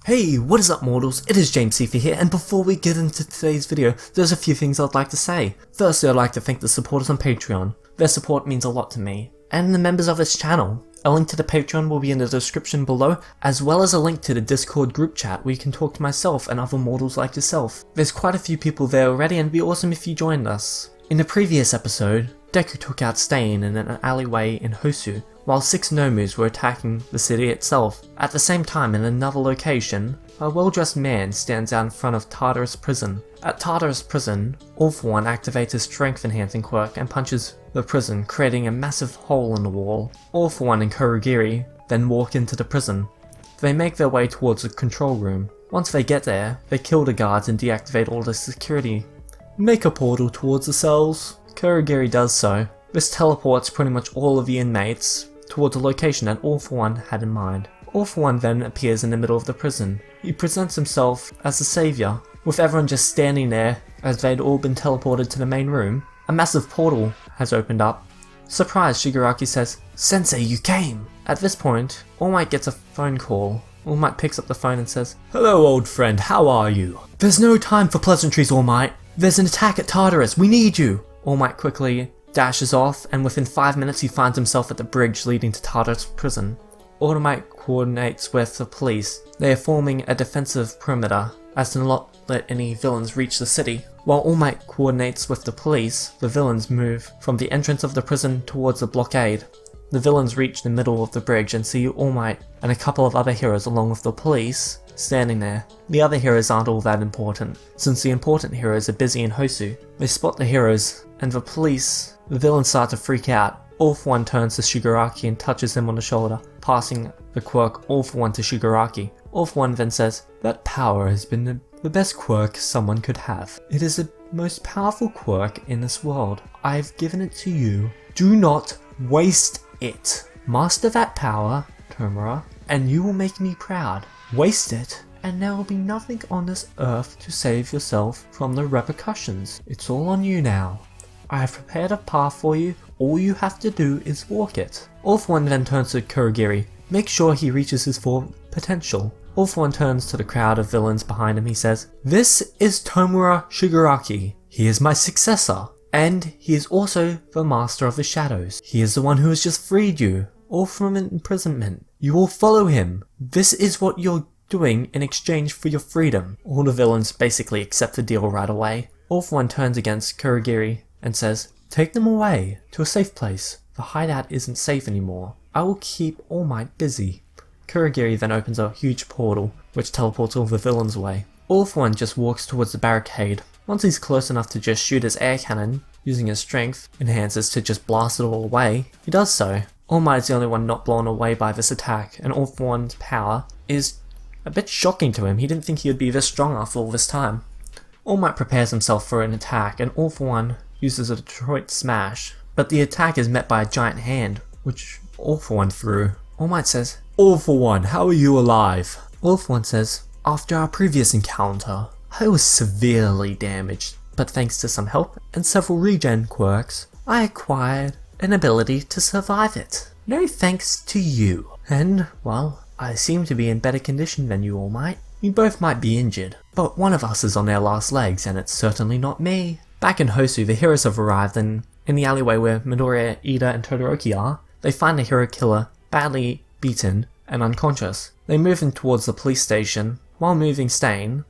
Hey, what is up mortals? It is JamesCfer here, and before we get into today's video, there's a few things I'd like to say. Firstly, I'd like to thank the supporters on Patreon. Their support means a lot to me, and the members of this channel. A link to the Patreon will be in the description below, as well as a link to the Discord group chat where you can talk to myself and other mortals like yourself. There's quite a few people there already, and it'd be awesome if you joined us. In the previous episode, Deku took out Stain in an alleyway in Hosu, while 6 Nomus were attacking the city itself. At the same time, in another location, a well-dressed man stands out in front of Tartarus prison. At Tartarus prison, All For One activates his strength enhancing quirk and punches the prison, creating a massive hole in the wall. All For One and Kurogiri then walk into the prison. They make their way towards the control room. Once they get there, they kill the guards and deactivate all the security. Make a portal towards the cells. Kurogiri does so. This teleports pretty much all of the inmates towards a location that All For One had in mind. All For One then appears in the middle of the prison. He presents himself as the savior, with everyone just standing there as they'd all been teleported to the main room. A massive portal has opened up. Surprised, Shigaraki says, "Sensei, you came!" At this point, All Might gets a phone call. All Might picks up the phone and says, "Hello old friend, how are you?" "There's no time for pleasantries, All Might. There's an attack at Tartarus, we need you!" All Might quickly dashes off, and within 5 minutes he finds himself at the bridge leading to Tartarus prison. All Might coordinates with the police. They are forming a defensive perimeter as to not let any villains reach the city. While All Might coordinates with the police, the villains move from the entrance of the prison towards the blockade. The villains reach the middle of the bridge and see All Might and a couple of other heroes along with the police standing there. The other heroes aren't all that important, since the important heroes are busy in Hosu. They spot the heroes and the police. The villains start to freak out. All For One turns to Shigaraki and touches him on the shoulder, passing the quirk All For One to Shigaraki. All For One then says, "That power has been the best quirk someone could have. It is the most powerful quirk in this world. I have given it to you. Do not waste it. Master that power, Tomura, and you will make me proud. Waste it, and there will be nothing on this earth to save yourself from the repercussions. It's all on you now. I have prepared a path for you. All you have to do is walk it." All For One then turns to Kurogiri. Make sure he reaches his full potential. All For One turns to the crowd of villains behind him. He says, "This is Tomura Shigaraki. He is my successor, and he is also the master of the shadows. He is the one who has just freed you, all from imprisonment. You will follow him. This is what you're doing in exchange for your freedom." All the villains basically accept the deal right away. All For One turns against Kurogiri and says, "Take them away to a safe place. The hideout isn't safe anymore. I will keep All Might busy." Kurogiri then opens a huge portal, which teleports all the villains away. All For One just walks towards the barricade. Once he's close enough to just shoot his air cannon, using his strength enhancers to just blast it all away, he does so. All Might is the only one not blown away by this attack, and All For One's power is a bit shocking to him. He didn't think he would be this strong after all this time. All Might prepares himself for an attack, and All For One uses a Detroit Smash, but the attack is met by a giant hand, which All For One threw. All Might says, "All For One, how are you alive?" All For One says, "After our previous encounter, I was severely damaged, but thanks to some help and several regen quirks, I acquired an ability to survive it. No thanks to you. And, well, I seem to be in better condition than you all might. We both might be injured, but one of us is on their last legs, and it's certainly not me." Back in Hosu, the heroes have arrived, and in the alleyway where Midoriya, Ida, and Todoroki are, they find the hero killer badly beaten and unconscious. They move him towards the police station. While moving Stain,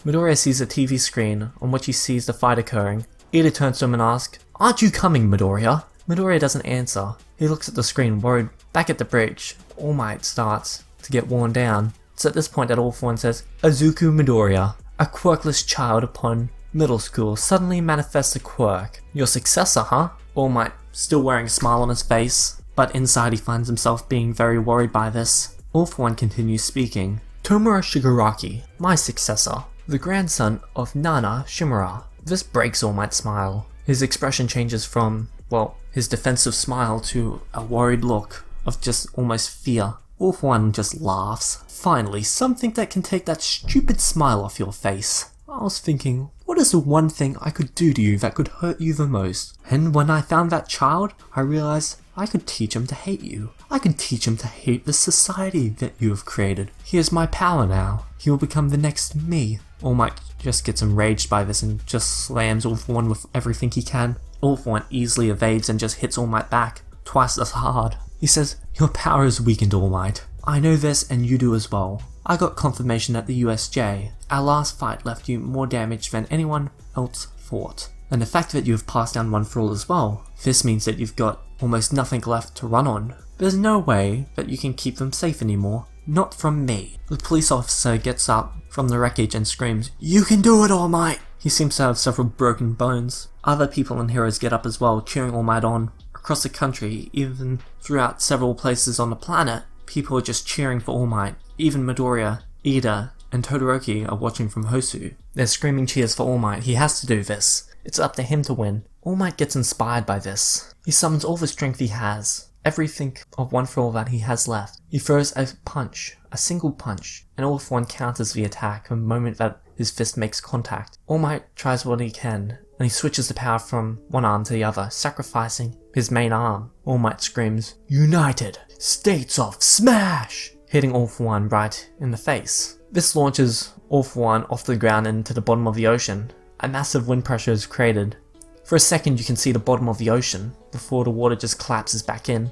Midoriya sees a TV screen on which he sees the fight occurring. Ida turns to him and asks, "Aren't you coming, Midoriya?" Midoriya doesn't answer. He looks at the screen, worried. Back at the bridge, All Might starts to get worn down. It's at this point that All For One says, "Izuku Midoriya, a quirkless child upon middle school, suddenly manifests a quirk. Your successor, huh?" All Might, still wearing a smile on his face, but inside he finds himself being very worried by this. All For One continues speaking. "Tomura Shigaraki, my successor, the grandson of Nana Shimura." This breaks All Might's smile. His expression changes from, well, his defensive smile to a worried look of just almost fear. All For One just laughs. "Finally, something that can take that stupid smile off your face. I was thinking, what what is the one thing I could do to you that could hurt you the most? And when I found that child, I realized I could teach him to hate you. I could teach him to hate the society that you have created. He has my power now. He will become the next me. All Might just gets enraged by this and just slams All For One with everything he can. All For One easily evades and just hits All Might back, twice as hard. He says, your power is weakened, All Might. I know this and you do as well. I got confirmation at the USJ. Our last fight left you more damage than anyone else thought. And the fact that you have passed down One For All as well, this means that you've got almost nothing left to run on. There's no way that you can keep them safe anymore. Not from me. The police officer gets up from the wreckage and screams, you can do it, All Might! He seems to have several broken bones. Other people and heroes get up as well, cheering All Might on. Across the country, even throughout several places on the planet, people are just cheering for All Might. Even Midoriya, Ida, and Todoroki are watching from Hosu. They're screaming cheers for All Might. He has to do this. It's up to him to win. All Might gets inspired by this. He summons all the strength he has. Everything of One For All that he has left. He throws a punch, a single punch, and All For One counters the attack the moment that his fist makes contact. All Might tries what he can, and he switches the power from one arm to the other, sacrificing his main arm. All Might screams, United States of Smash! Hitting All For One right in the face. This launches All For One off the ground into the bottom of the ocean. A massive wind pressure is created. For a second you can see the bottom of the ocean, before the water just collapses back in,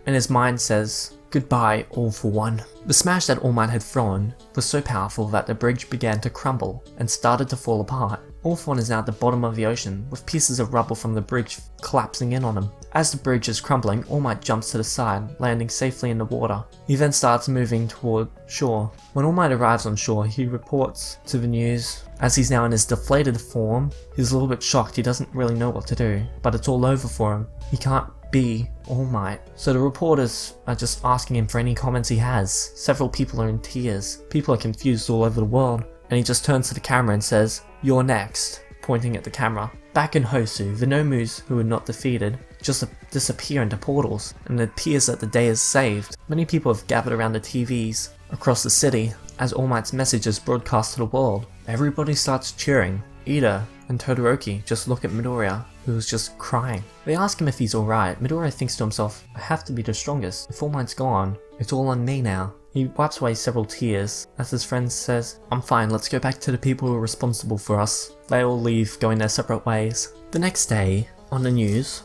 and his mind says, goodbye, All For One. The smash that All Might had thrown was so powerful that the bridge began to crumble and started to fall apart. All For One is now at the bottom of the ocean, with pieces of rubble from the bridge collapsing in on him. As the bridge is crumbling, All Might jumps to the side, landing safely in the water. He then starts moving toward shore. When All Might arrives on shore, he reports to the news. As he's now in his deflated form, he's a little bit shocked. He doesn't really know what to do, but it's all over for him. He can't be All Might. So the reporters are just asking him for any comments he has. Several people are in tears. People are confused all over the world. And he just turns to the camera and says, you're next, pointing at the camera. Back in Hosu, the Nomus who were not defeated just disappear into portals, and it appears that the day is saved. Many people have gathered around the TVs across the city as All Might's message is broadcast to the world. Everybody starts cheering. Ida and Todoroki just look at Midoriya, who's just crying. They ask him if he's alright. Midoriya thinks to himself, I have to be the strongest. If All Might's gone, it's all on me now. He wipes away several tears as his friend says, I'm fine, let's go back to the people who are responsible for us. They all leave, going their separate ways. The next day, on the news,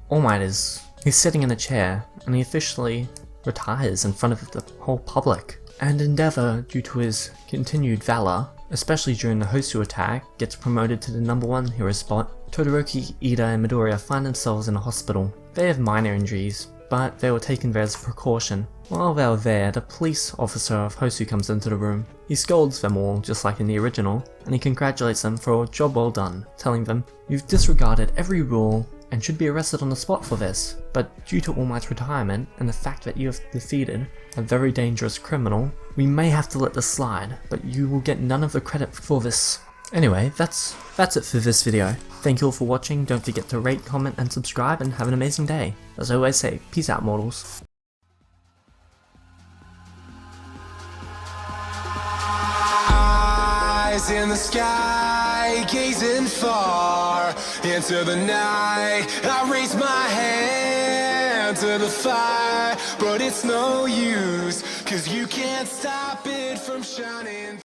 All Might he's sitting in a chair, and he officially retires in front of the whole public. And Endeavor, due to his continued valor, especially during the Hosu attack, gets promoted to the #1 hero spot. Todoroki, Ida, and Midoriya find themselves in a hospital. They have minor injuries, but they were taken there as a precaution. While they were there, the police officer of Hosu comes into the room. He scolds them all, just like in the original, and he congratulates them for a job well done, telling them, you've disregarded every rule and should be arrested on the spot for this, but due to All Might's retirement and the fact that you have defeated a very dangerous criminal, we may have to let this slide, but you will get none of the credit for this. Anyway, that's it for this video. Thank you all for watching, don't forget to rate, comment, and subscribe, and have an amazing day. As I always say, peace out, mortals. Eyes in the sky, gazing far into the night. I raise my hand to the fire, but it's no use, 'cause you can't stop it from shining.